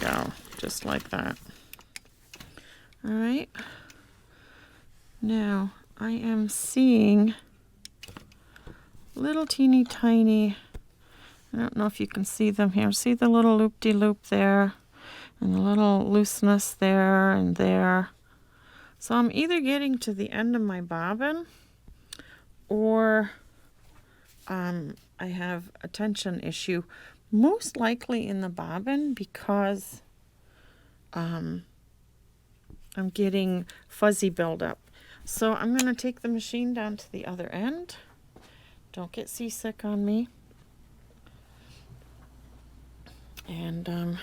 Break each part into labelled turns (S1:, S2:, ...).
S1: go, just like that. All right. Now I am seeing little teeny tiny, I don't know if you can see them here. See the little loop-de-loop there and the little looseness there and there. So I'm either getting to the end of my bobbin or I have a tension issue, most likely in the bobbin because I'm getting fuzzy buildup. So I'm going to take the machine down to the other end. Don't get seasick on me. And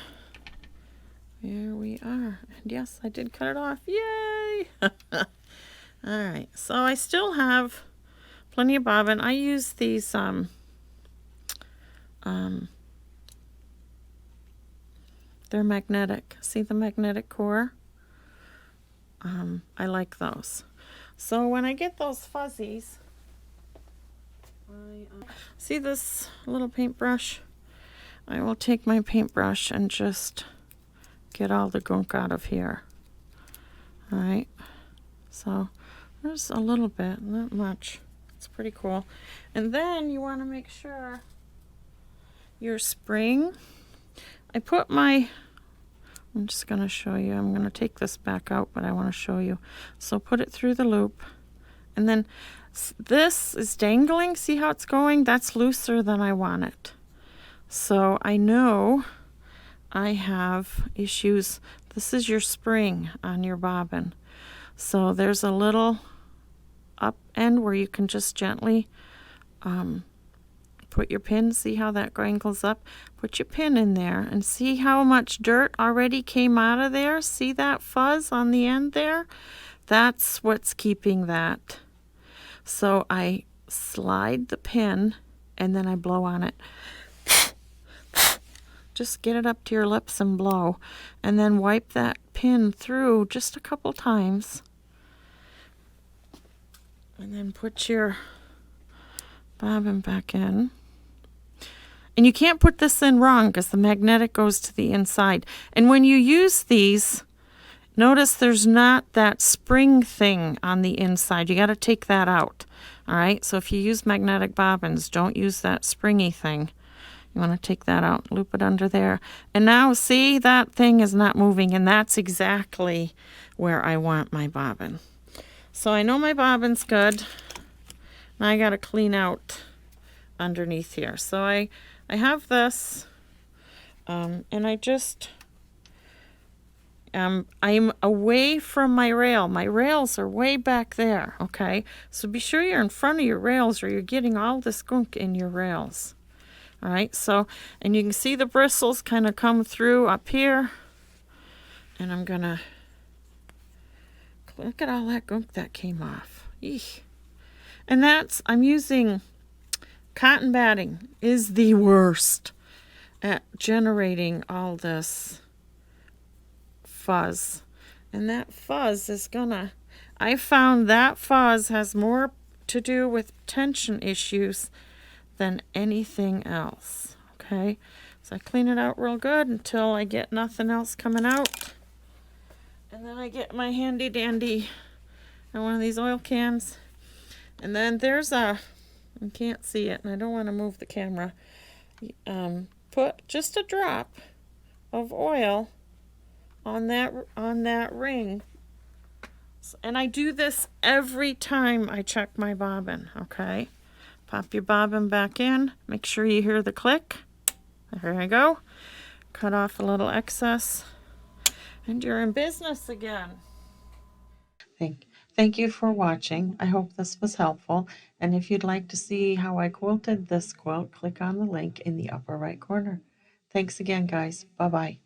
S1: here we are. And yes, I did cut it off. Yay! All right. So I still have plenty of bobbin. I use these they're magnetic. See the magnetic core? I like those. So when I get those fuzzies, see this little paintbrush? I will take my paintbrush and just get all the gunk out of here. All right. So there's a little bit, not much. It's pretty cool. And then you want to make sure your spring, I'm just going to show you. I'm going to take this back out, but I want to show you. So put it through the loop. And then this is dangling. See how it's going? That's looser than I want it. So I know I have issues. This is your spring on your bobbin. So there's a little up end where you can just gently put your pin. See how that angles up? Put your pin in there and see how much dirt already came out of there. See that fuzz on the end there? That's what's keeping that. So I slide the pin and then I blow on it. Just get it up to your lips and blow. And then wipe that pin through just a couple times. And then put your bobbin back in. And you can't put this in wrong because the magnetic goes to the inside. And when you use these, notice there's not that spring thing on the inside. You got to take that out. All right, so if you use magnetic bobbins, don't use that springy thing. You want to take that out, loop it under there. And now see, that thing is not moving, and that's exactly where I want my bobbin. So I know my bobbin's good. Now I got to clean out underneath here. So I have this, and I just, I'm away from my rail. My rails are way back there, okay? So be sure you're in front of your rails or you're getting all this gunk in your rails. All right, so, and you can see the bristles kind of come through up here. And I'm going to, look at all that gunk that came off. Eesh. And that's, I'm using cotton batting is the worst at generating all this fuzz. And that fuzz is gonna, I found that fuzz has more to do with tension issues than anything else. Okay, so I clean it out real good until I get nothing else coming out. And then I get my handy dandy one of these oil cans. And then there's a, you can't see it and I don't want to move the camera. Put just a drop of oil on that ring. And I do this every time I check my bobbin, okay? Pop your bobbin back in. Make sure you hear the click. There I go. Cut off a little excess. And you're in business again. Thank you for watching. I hope this was helpful. And if you'd like to see how I quilted this quilt, click on the link in the upper right corner. Thanks again, guys. Bye-bye.